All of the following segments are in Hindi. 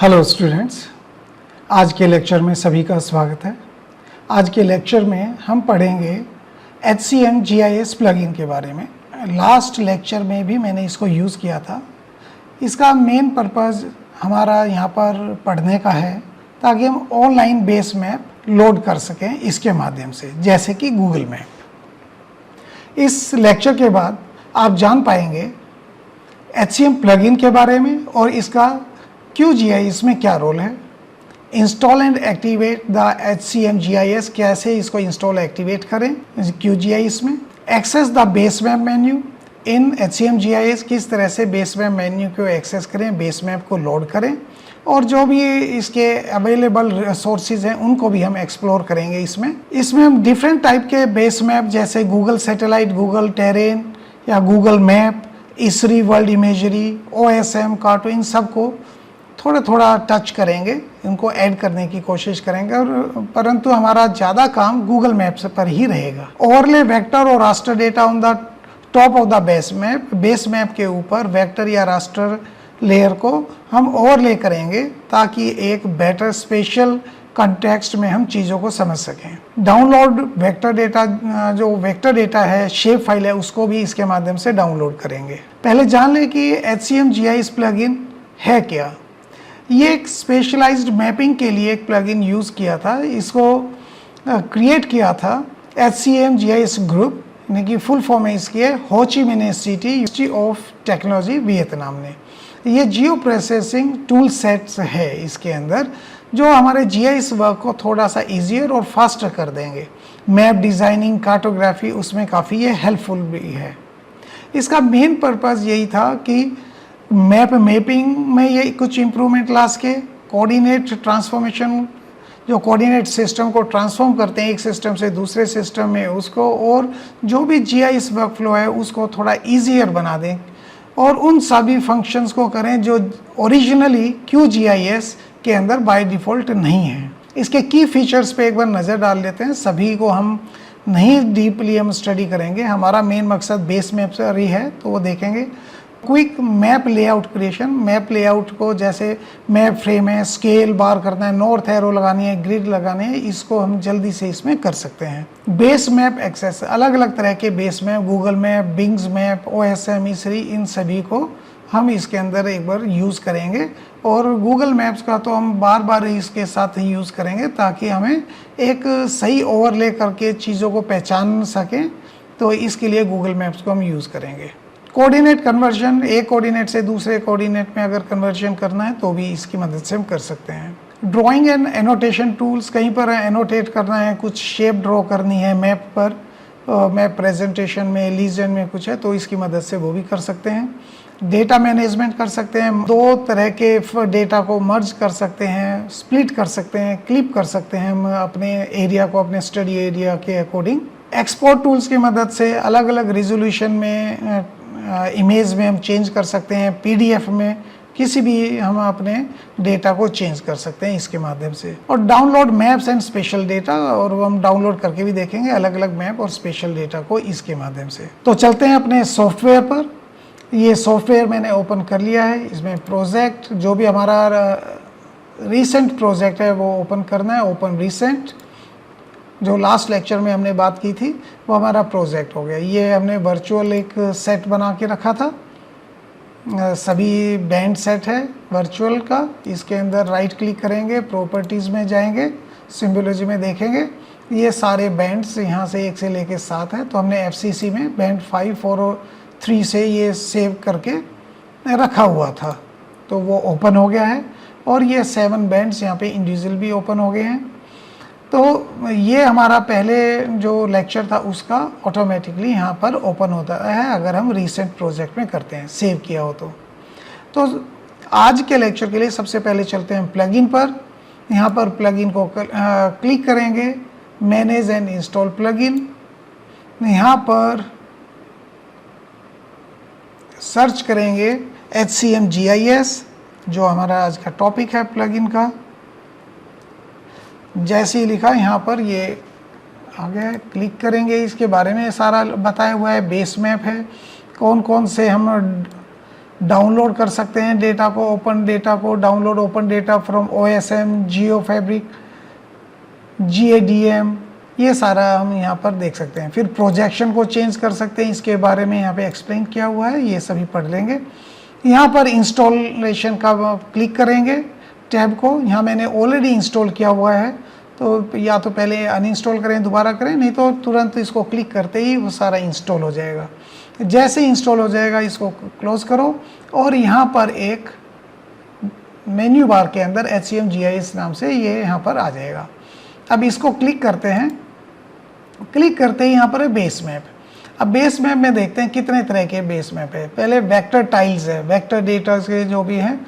हेलो स्टूडेंट्स, आज के लेक्चर में सभी का स्वागत है। आज के लेक्चर में हम पढ़ेंगे HCM GIS प्लगइन के बारे में। लास्ट लेक्चर में भी मैंने इसको यूज़ किया था। इसका मेन पर्पज़ हमारा यहाँ पर पढ़ने का है ताकि हम ऑनलाइन बेस मैप लोड कर सकें इसके माध्यम से, जैसे कि गूगल मैप। इस लेक्चर के बाद आप जान पाएंगे HCM प्लगइन के बारे में और इसका QGIS में क्या रोल है, install and activate the HCM GIS, कैसे इसको इंस्टॉल एक्टिवेट करें QGIS में, access the base map menu in HCM GIS, किस तरह से बेस मैप मेन्यू को एक्सेस करें, बेस मैप को लोड करें, और जो भी इसके अवेलेबल रिसोर्सेज हैं उनको भी हम एक्सप्लोर करेंगे। इसमें हम डिफरेंट टाइप के बेस मैप जैसे गूगल सैटेलाइट, गूगल टेरेन या Google map, Esri world imagery, OSM carto, इन सबको थोड़ा थोड़ा टच करेंगे, इनको ऐड करने की कोशिश करेंगे, और परंतु हमारा ज़्यादा काम गूगल मैप्स पर ही रहेगा। ओवरले वेक्टर और raster data on the top of the base map के ऊपर वेक्टर या रास्टर लेयर को हम ओवरले करेंगे ताकि एक बेटर स्पेशल कंटेक्स्ट में हम चीज़ों को समझ सकें। डाउनलोड वेक्टर डेटा, जो वेक्टर डेटा है, शेप फाइल है, उसको भी इसके माध्यम से डाउनलोड करेंगे। पहले जान लें कि HCM GIS प्लगइन है क्या। ये एक स्पेशलाइज्ड मैपिंग के लिए एक प्लगइन यूज़ किया था। इसको क्रिएट किया था HCM GIS ग्रुप, यानी कि फुल फॉर्म है इसकी है हो Chi Minh city university of technology Vietnam ने। ये जियो प्रोसेसिंग टूल सेट्स है इसके अंदर, जो हमारे GIS वर्क को थोड़ा सा ईजियर और फास्टर कर देंगे। मैप डिज़ाइनिंग, कार्टोग्राफी, उसमें काफ़ी ये हेल्पफुल भी है। इसका मेन पर्पज़ यही था कि मैपिंग में ये कुछ इम्प्रूवमेंट ला सके, कोऑर्डिनेट ट्रांसफॉर्मेशन, जो कोऑर्डिनेट सिस्टम को ट्रांसफॉर्म करते हैं एक सिस्टम से दूसरे सिस्टम में उसको, और जो भी GIS वर्कफ्लो है उसको थोड़ा ईजियर बना दें, और उन सभी फंक्शंस को करें जो ओरिजिनली QGIS के अंदर बाय डिफ़ॉल्ट नहीं है। इसके की फीचर्स पे एक बार नज़र डाल लेते हैं। सभी को हम नहीं डीपली हम स्टडी करेंगे, हमारा मेन मकसद बेस मैप से ही है, तो वो देखेंगे। Quick map layout creation, map layout को जैसे मैप फ्रेम है, स्केल बार करना है, नॉर्थ एरो लगानी है, ग्रिड लगानी है, इसको हम जल्दी से इसमें कर सकते हैं। बेस मैप एक्सेस, अलग अलग तरह के base map, Google map, बिंग्स map, OSM, इसरी, इन सभी को हम इसके अंदर एक बार यूज़ करेंगे। और गूगल मैप्स का तो हम बार बार इसके साथ ही यूज़ करेंगे ताकि हमें एक सही ओवरले करके चीज़ों को पहचान सकें, तो इसके लिए गूगल मैप्स को हम यूज़ करेंगे। कोऑर्डिनेट कन्वर्जन, एक कोऑर्डिनेट से दूसरे कोऑर्डिनेट में अगर कन्वर्जन करना है तो भी इसकी मदद से हम कर सकते हैं। ड्राइंग एंड एनोटेशन टूल्स, कहीं पर एनोटेट करना है, कुछ शेप ड्रॉ करनी है मैप पर, मैप प्रेजेंटेशन में, लीजन में कुछ है, तो इसकी मदद से वो भी कर सकते हैं। डेटा मैनेजमेंट कर सकते हैं, दो तरह के डेटा को मर्ज कर सकते हैं, स्प्लिट कर सकते हैं, क्लिप कर सकते हैं हम अपने एरिया को, अपने स्टडी एरिया के अकॉर्डिंग। एक्सपोर्ट टूल्स की मदद से अलग अलग रिजोल्यूशन में इमेज में हम चेंज कर सकते हैं, PDF में किसी भी हम अपने डेटा को चेंज कर सकते हैं इसके माध्यम से। और download maps and special data, और वो हम डाउनलोड करके भी देखेंगे अलग अलग मैप और स्पेशल डेटा को इसके माध्यम से। तो चलते हैं अपने सॉफ्टवेयर पर। ये सॉफ्टवेयर मैंने ओपन कर लिया है। इसमें प्रोजेक्ट, जो भी हमारा रिसेंट प्रोजेक्ट है वो ओपन करना है। ओपन रिसेंट, जो लास्ट लेक्चर में हमने बात की थी, वो हमारा प्रोजेक्ट हो गया। ये हमने वर्चुअल एक सेट बना के रखा था, सभी बैंड सेट है वर्चुअल का। इसके अंदर राइट क्लिक करेंगे, प्रॉपर्टीज़ में जाएंगे, सिम्बोलॉजी में देखेंगे ये सारे बैंड्स यहाँ से 1 से लेके 7 है। तो हमने FCC में बैंड 5 और 3 से ये सेव करके रखा हुआ था, तो वो ओपन हो गया है। और ये 7 बैंड्स यहाँ पे इंडिविजुअल भी ओपन हो गए हैं। तो ये हमारा पहले जो लेक्चर था उसका ऑटोमेटिकली यहाँ पर ओपन होता है अगर हम रिसेंट प्रोजेक्ट में करते हैं, सेव किया हो तो आज के लेक्चर के लिए सबसे पहले चलते हैं प्लगइन पर। यहाँ पर प्लगइन को क्लिक करेंगे, मैनेज एंड इंस्टॉल प्लगइन। यहाँ पर सर्च करेंगे HCM GIS, जो हमारा आज का टॉपिक है प्लगइन का। जैसे ही लिखा यहाँ पर ये आ गया, क्लिक करेंगे, इसके बारे में सारा बताया हुआ है। बेस मैप है, कौन कौन से हम डाउनलोड कर सकते हैं डेटा को, ओपन डेटा को, download open data from OSM, Jio fabric, GADM, ये सारा हम यहाँ पर देख सकते हैं। फिर प्रोजेक्शन को चेंज कर सकते हैं, इसके बारे में यहाँ पे एक्सप्लेन किया हुआ है, ये सभी पढ़ लेंगे। यहाँ पर इंस्टॉलेशन का क्लिक करेंगे टैब को, यहाँ मैंने ऑलरेडी इंस्टॉल किया हुआ है, तो या तो पहले अनइंस्टॉल करें दोबारा करें, नहीं तो तुरंत इसको क्लिक करते ही वो सारा इंस्टॉल हो जाएगा। जैसे इंस्टॉल हो जाएगा इसको क्लोज करो और यहाँ पर एक मेन्यू बार के अंदर HCM GIS नाम से ये यहाँ पर आ जाएगा। अब इसको क्लिक करते हैं, क्लिक करते ही यहाँ पर है बेस मैप। अब बेस मैप में देखते हैं कितने तरह के बेस मैप है। पहले वेक्टर टाइल्स है, वेक्टर डेटा के जो भी हैं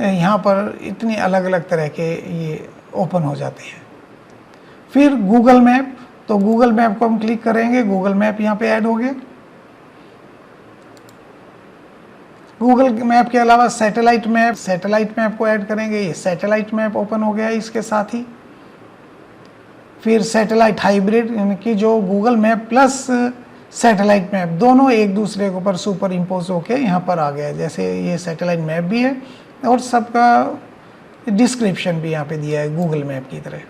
यहाँ पर इतनी अलग अलग तरह के ये ओपन हो जाते हैं। फिर गूगल मैप, तो गूगल मैप को हम क्लिक करेंगे, गूगल मैप यहाँ पे ऐड हो गया। गूगल मैप के अलावा सैटेलाइट मैप को ऐड करेंगे, ये सैटेलाइट मैप ओपन हो गया इसके साथ ही। फिर सैटेलाइट हाइब्रिड, यानी कि जो Google map plus satellite map दोनों एक दूसरे के ऊपर सुपर इम्पोज होके यहाँ पर आ गया। जैसे ये सैटेलाइट मैप भी है और सबका डिस्क्रिप्शन भी यहाँ पे दिया है गूगल मैप की तरह।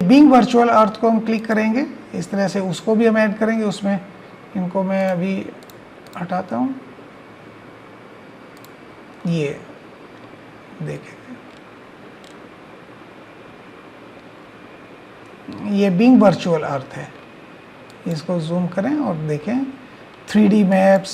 बिंग वर्चुअल अर्थ को हम क्लिक करेंगे, इस तरह से उसको भी हम ऐड करेंगे उसमें। इनको मैं अभी हटाता हूँ, ये देखें, ये बिंग वर्चुअल अर्थ है। इसको जूम करें और देखें 3D मैप्स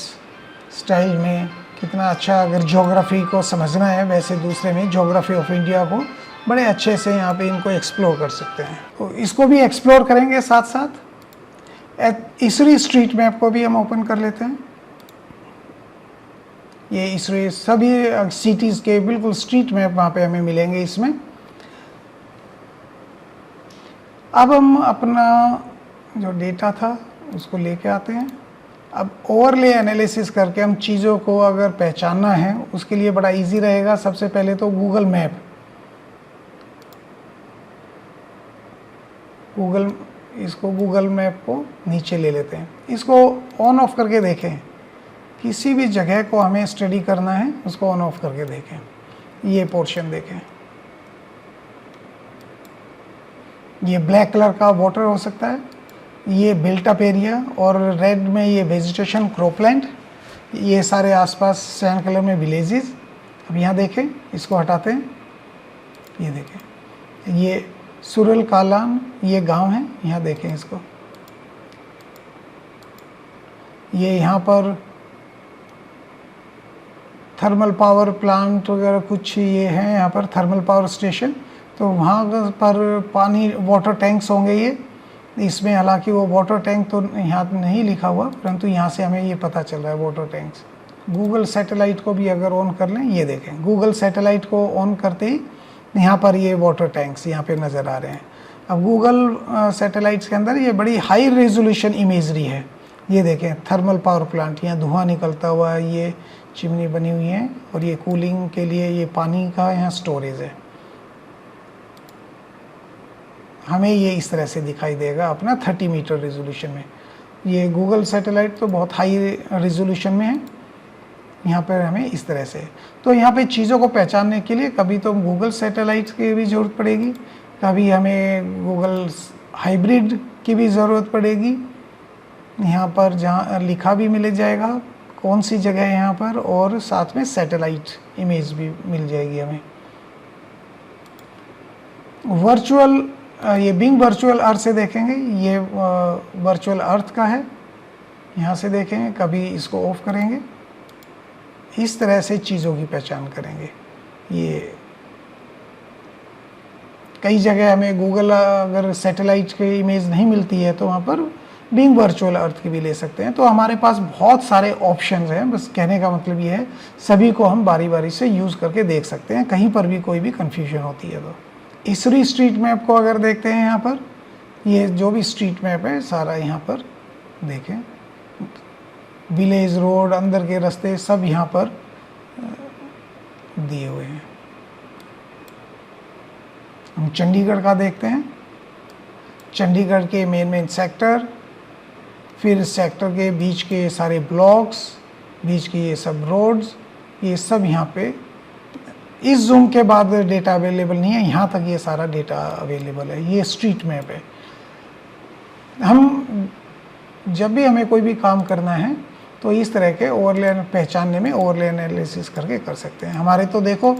स्टाइल में कितना अच्छा। अगर ज्योग्राफी को समझना है, वैसे दूसरे में ज्योग्राफी ऑफ इंडिया को बड़े अच्छे से यहाँ पे इनको एक्सप्लोर कर सकते हैं। तो इसको भी एक्सप्लोर करेंगे साथ साथ। इसरी स्ट्रीट मैप को भी हम ओपन कर लेते हैं। ये इसरी सभी सिटीज़ के बिल्कुल स्ट्रीट मैप वहाँ पे हमें मिलेंगे इसमें। अब हम अपना जो डेटा था उसको लेके आते हैं। अब ओवरले एनालिसिस करके हम चीज़ों को अगर पहचानना है उसके लिए बड़ा इजी रहेगा। सबसे पहले तो गूगल मैप को नीचे ले लेते हैं। इसको ऑन ऑफ करके देखें, किसी भी जगह को हमें स्टडी करना है उसको ऑन ऑफ करके देखें। ये पोर्शन देखें, ये ब्लैक कलर का वाटर हो सकता है, ये बिल्ट अप एरिया, और रेड में ये वेजिटेशन क्रोपलैंड, ये सारे आसपास सैंड कलर में विलेजेस। अब यहाँ देखें, इसको हटाते हैं, ये देखें, ये सुरल कालान, ये गांव है, यहाँ देखें इसको। ये यहाँ पर थर्मल पावर प्लांट वगैरह कुछ ये हैं, यहाँ पर थर्मल पावर स्टेशन। तो वहाँ पर पानी वाटर टैंक्स होंगे ये इसमें। हालांकि वो वाटर टैंक तो यहाँ नहीं लिखा हुआ, परंतु यहाँ से हमें ये पता चल रहा है वाटर टैंक्स। गूगल सैटेलाइट को भी अगर ऑन कर लें, ये देखें, गूगल सैटेलाइट को ऑन करते ही यहाँ पर ये वाटर टैंक्स यहाँ पे नज़र आ रहे हैं। अब गूगल सैटेलाइट्स के अंदर ये बड़ी हाई रेजोल्यूशन इमेजरी है। ये देखें, थर्मल पावर प्लांट, यहाँ धुआं निकलता हुआ, ये चिमनी बनी हुई है, और ये कूलिंग के लिए ये पानी का यहाँ स्टोरेज है। हमें ये इस तरह से दिखाई देगा अपना 30 मीटर रेजोल्यूशन में। ये गूगल सैटेलाइट तो बहुत हाई रेजोल्यूशन में है, यहाँ पर हमें इस तरह से। तो यहाँ पे चीज़ों को पहचानने के लिए कभी तो गूगल सैटेलाइट की भी ज़रूरत पड़ेगी, कभी हमें गूगल हाइब्रिड की भी ज़रूरत पड़ेगी। यहाँ पर जहाँ लिखा भी मिल जाएगा कौन सी जगह है यहाँ पर, और साथ में सैटेलाइट इमेज भी मिल जाएगी हमें। वर्चुअल, ये बिंग वर्चुअल अर्थ से देखेंगे, ये वर्चुअल अर्थ का है, यहाँ से देखेंगे। कभी इसको ऑफ करेंगे, इस तरह से चीज़ों की पहचान करेंगे। ये कई जगह हमें गूगल अगर सैटेलाइट की इमेज नहीं मिलती है तो वहाँ पर बिंग वर्चुअल अर्थ की भी ले सकते हैं। तो हमारे पास बहुत सारे ऑप्शंस हैं। बस कहने का मतलब ये है, सभी को हम बारी बारी से यूज़ करके देख सकते हैं, कहीं पर भी कोई भी कन्फ्यूजन होती है तो। इसरी स्ट्रीट मैप को अगर देखते हैं, यहाँ पर ये जो भी स्ट्रीट मैप है सारा यहाँ पर देखें, विलेज रोड, अंदर के रास्ते सब यहाँ पर दिए हुए हैं। हम चंडीगढ़ का देखते हैं, चंडीगढ़ के मेन सेक्टर, फिर सेक्टर के बीच के सारे ब्लॉक्स, बीच की ये सब रोड्स, ये सब यहाँ पे इस जूम के बाद डेटा अवेलेबल नहीं है, यहाँ तक ये सारा डेटा अवेलेबल है। ये स्ट्रीट मैप है। हम जब भी हमें कोई भी काम करना है तो इस तरह के ओवरले पहचानने में ओवरले एनालिसिस करके कर सकते हैं। हमारे तो देखो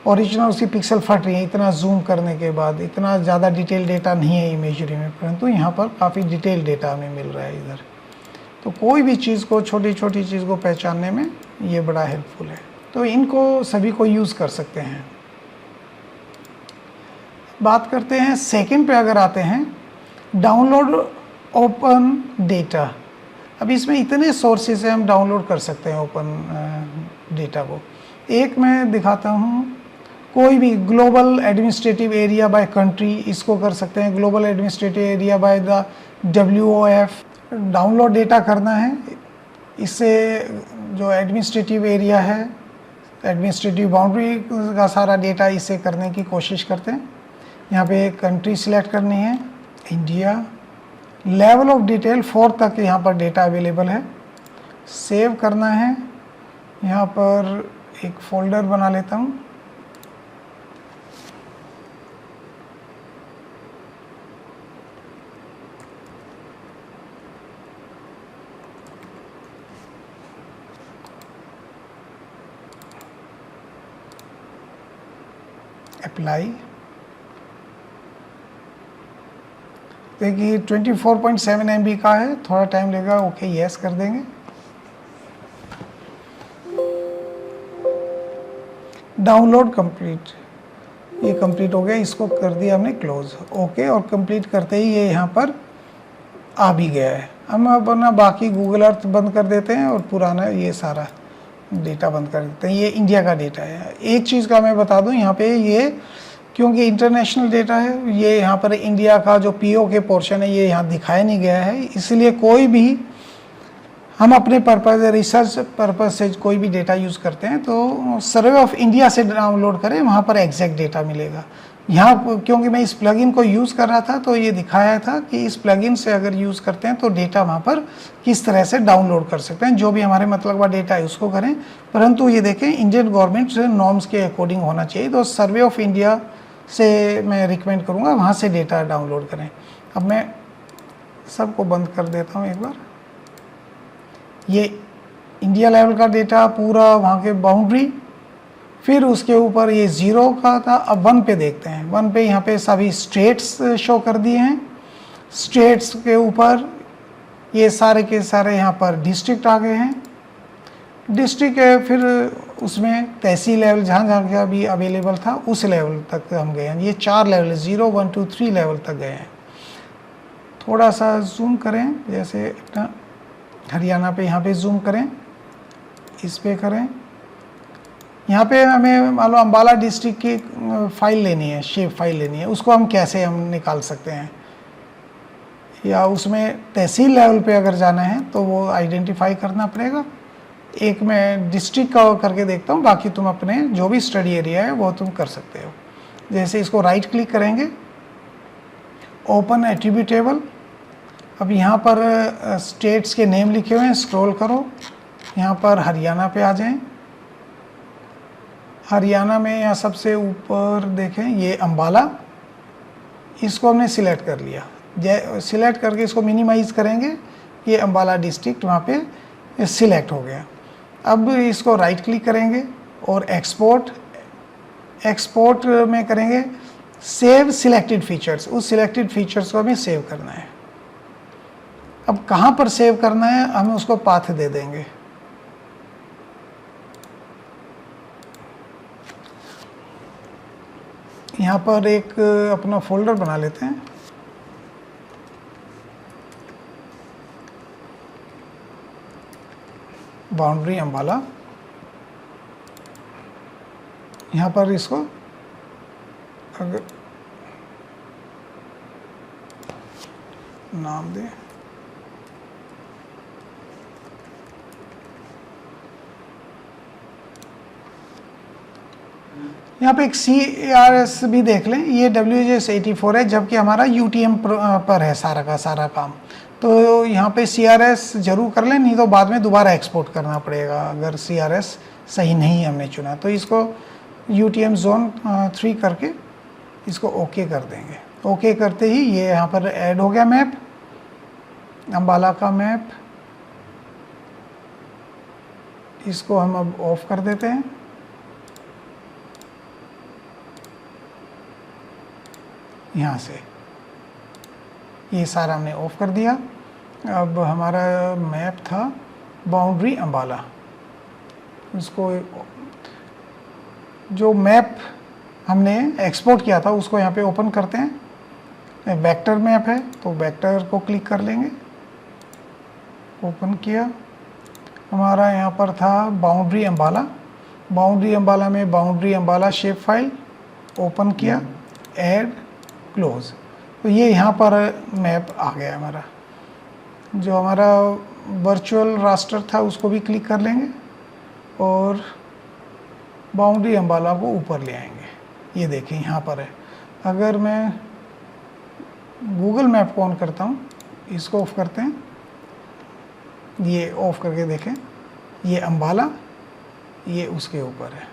ओरिजिनल उसकी पिक्सल फट रही है, इतना जूम करने के बाद इतना ज़्यादा डिटेल डेटा नहीं है इमेजरी में, परंतु यहाँ पर काफ़ी डिटेल डेटा हमें मिल रहा है इधर। तो कोई भी चीज़ को, छोटी छोटी चीज़ को पहचानने में ये बड़ा हेल्पफुल है। तो इनको सभी को यूज़ कर सकते हैं। बात करते हैं सेकंड पे, अगर आते हैं डाउनलोड ओपन डेटा। अब इसमें इतने सोर्सेज से हम डाउनलोड कर सकते हैं ओपन डेटा को। एक मैं दिखाता हूँ, कोई भी global administrative area by country, इसको कर सकते हैं। Global administrative area by the WOF download data करना है। इससे जो एडमिनिस्ट्रेटिव एरिया है, एडमिनिस्ट्रेटिव बाउंड्री का सारा डेटा इससे करने की कोशिश करते हैं। यहाँ पे कंट्री सिलेक्ट करनी है, इंडिया। लेवल ऑफ डिटेल 4 तक यहाँ पर डेटा अवेलेबल है। सेव करना है, यहाँ पर एक फोल्डर बना लेता हूँ। अप्लाई। देखिए 24.7 MB का है, थोड़ा टाइम लेगा। ओके यस कर देंगे। डाउनलोड कंप्लीट, ये कंप्लीट हो गया। इसको कर दिया हमने क्लोज। ओके, और कंप्लीट करते ही ये यहाँ पर आ भी गया है। हम अपना बाकी गूगल अर्थ बंद कर देते हैं और पुराना ये सारा डेटा बंद कर देते हैं। ये इंडिया का डेटा है। एक चीज़ का मैं बता दूं, यहाँ पे ये क्योंकि इंटरनेशनल डेटा है, ये यहाँ पर इंडिया का जो PO के पोर्शन है ये यहाँ दिखाया नहीं गया है। इसलिए कोई भी हम अपने पर्पज़, रिसर्च पर्पज़ से कोई भी डेटा यूज़ करते हैं तो सर्वे ऑफ इंडिया से डाउनलोड करें, वहाँ पर एग्जैक्ट डेटा मिलेगा। यहाँ क्योंकि मैं इस प्लगइन को यूज़ कर रहा था तो ये दिखाया था कि इस प्लगइन से अगर यूज़ करते हैं तो डेटा वहाँ पर किस तरह से डाउनलोड कर सकते हैं। जो भी हमारे मतलब का डेटा है उसको करें, परंतु ये देखें इंडियन गवर्नमेंट से नॉर्म्स के अकॉर्डिंग होना चाहिए। तो सर्वे ऑफ इंडिया से मैं रिकमेंड करूँगा वहाँ से डेटा डाउनलोड करें। अब मैं सबको बंद कर देता हूँ एक बार। ये इंडिया लेवल का डेटा पूरा, वहाँ के बाउंड्री, फिर उसके ऊपर ये 0 का था। अब 1 पे देखते हैं। 1 पे यहाँ पे सभी स्टेट्स शो कर दिए हैं। स्टेट्स के ऊपर ये सारे के सारे यहाँ पर डिस्ट्रिक्ट आ गए हैं। डिस्ट्रिक्ट है, फिर उसमें तहसील लेवल जहाँ जहाँ का भी अवेलेबल था उस लेवल तक हम गए हैं। ये 4 लेवल, 0, 1, 2, 3 लेवल तक गए हैं। थोड़ा सा जूम करें, जैसे अपना हरियाणा पे यहाँ पे जूम करें, इस पे करें। यहाँ पे हमें मान लो अम्बाला डिस्ट्रिक्ट की फाइल लेनी है, शेप फाइल लेनी है, उसको हम कैसे हम निकाल सकते हैं, या उसमें तहसील लेवल पे अगर जाना है तो वो आइडेंटिफाई करना पड़ेगा। एक मैं डिस्ट्रिक्ट का करके देखता हूँ, बाकी तुम अपने जो भी स्टडी एरिया है वो तुम कर सकते हो। जैसे इसको राइट क्लिक करेंगे, ओपन एट्रीब्यूट टेबल। अब यहाँ पर स्टेट्स के नेम लिखे हुए हैं, स्क्रॉल करो, यहाँ पर हरियाणा पे आ जाएं। हरियाणा में यहाँ सबसे ऊपर देखें ये अम्बाला, इसको हमने सिलेक्ट कर लिया। सिलेक्ट करके इसको मिनिमाइज करेंगे, ये अम्बाला डिस्ट्रिक्ट वहाँ पे सिलेक्ट हो गया। अब इसको राइट क्लिक करेंगे और एक्सपोर्ट, एक्सपोर्ट में करेंगे सेव सिलेक्टेड फीचर्स। उस सिलेक्टेड फीचर्स को हमें सेव करना है। अब कहाँ पर सेव करना है, हमें उसको पाथ दे देंगे। यहाँ पर एक अपना फोल्डर बना लेते हैं। बाउंड्री अम्बाला, यहाँ पर इसको अगर नाम दें, यहाँ पे एक CRS भी देख लें, ये WJS84 है, जबकि हमारा UTM पर है सारा का सारा काम। तो यहाँ पे CRS जरूर कर लें, नहीं तो बाद में दोबारा एक्सपोर्ट करना पड़ेगा अगर CRS सही नहीं हमने चुना। तो इसको UTM Zone 3 करके इसको ओके कर देंगे। ओके करते ही ये यहाँ पर ऐड हो गया मैप, अम्बाला का मैप। इसको हम अब ऑफ कर देते हैं। यहाँ से ये सारा हमने ऑफ कर दिया। अब हमारा मैप था बाउंड्री अम्बाला, उसको जो मैप हमने एक्सपोर्ट किया था उसको यहाँ पे ओपन करते हैं। वेक्टर मैप है तो वेक्टर को क्लिक कर लेंगे, ओपन किया। हमारा यहाँ पर था बाउंड्री अम्बाला, बाउंड्री अम्बाला में boundary Ambala shape file open किया, ऐड, क्लोज। तो ये यहाँ पर मैप आ गया हमारा। जो हमारा वर्चुअल रास्टर था उसको भी क्लिक कर लेंगे और बाउंड्री अम्बाला को ऊपर ले आएंगे। ये देखें यहाँ पर है। अगर मैं गूगल मैप को ऑन करता हूँ, इसको ऑफ करते हैं, ये ऑफ करके देखें, ये अम्बाला, ये उसके ऊपर है।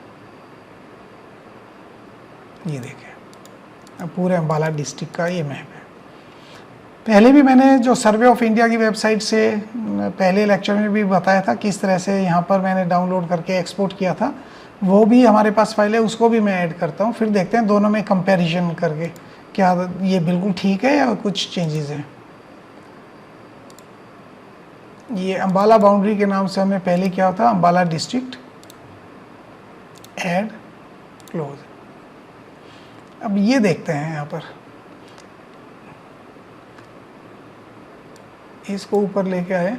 ये देखें, अब पूरे अम्बाला डिस्ट्रिक्ट का ये मैप है। पहले भी मैंने जो सर्वे ऑफ इंडिया की वेबसाइट से पहले लेक्चर में भी बताया था किस तरह से यहाँ पर मैंने डाउनलोड करके एक्सपोर्ट किया था, वो भी हमारे पास फाइल है, उसको भी मैं ऐड करता हूँ। फिर देखते हैं दोनों में कंपैरिजन करके क्या ये बिल्कुल ठीक है या कुछ चेंजेस हैं। ये अम्बाला बाउंड्री के नाम से हमने पहले किया था, अम्बाला डिस्ट्रिक्ट, ऐड, क्लोज। अब ये देखते हैं यहाँ पर, इसको ऊपर लेके आए।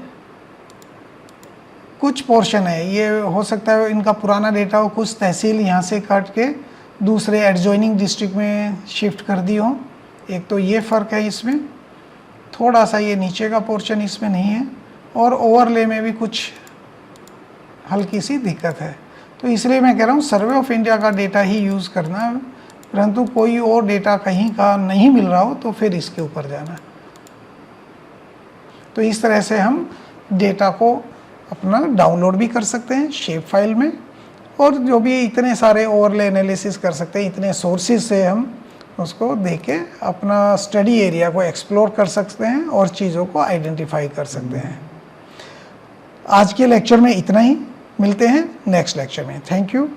कुछ पोर्शन है, ये हो सकता है इनका पुराना डेटा हो, कुछ तहसील यहाँ से काट के दूसरे एडजॉइनिंग डिस्ट्रिक्ट में शिफ्ट कर दी हो। एक तो ये फ़र्क है इसमें, थोड़ा सा ये नीचे का पोर्शन इसमें नहीं है, और ओवरले में भी कुछ हल्की सी दिक्कत है। तो इसलिए मैं कह रहा हूँ सर्वे ऑफ इंडिया का डेटा ही यूज़ करना है, परंतु कोई और डेटा कहीं का नहीं मिल रहा हो तो फिर इसके ऊपर जाना। तो इस तरह से हम डेटा को अपना डाउनलोड भी कर सकते हैं शेप फाइल में, और जो भी इतने सारे ओवरले एनालिसिस कर सकते हैं, इतने सोर्सेज से हम उसको देख के अपना स्टडी एरिया को एक्सप्लोर कर सकते हैं और चीज़ों को आइडेंटिफाई कर सकते हैं। आज के लेक्चर में इतना ही, मिलते हैं नेक्स्ट लेक्चर में। Thank you.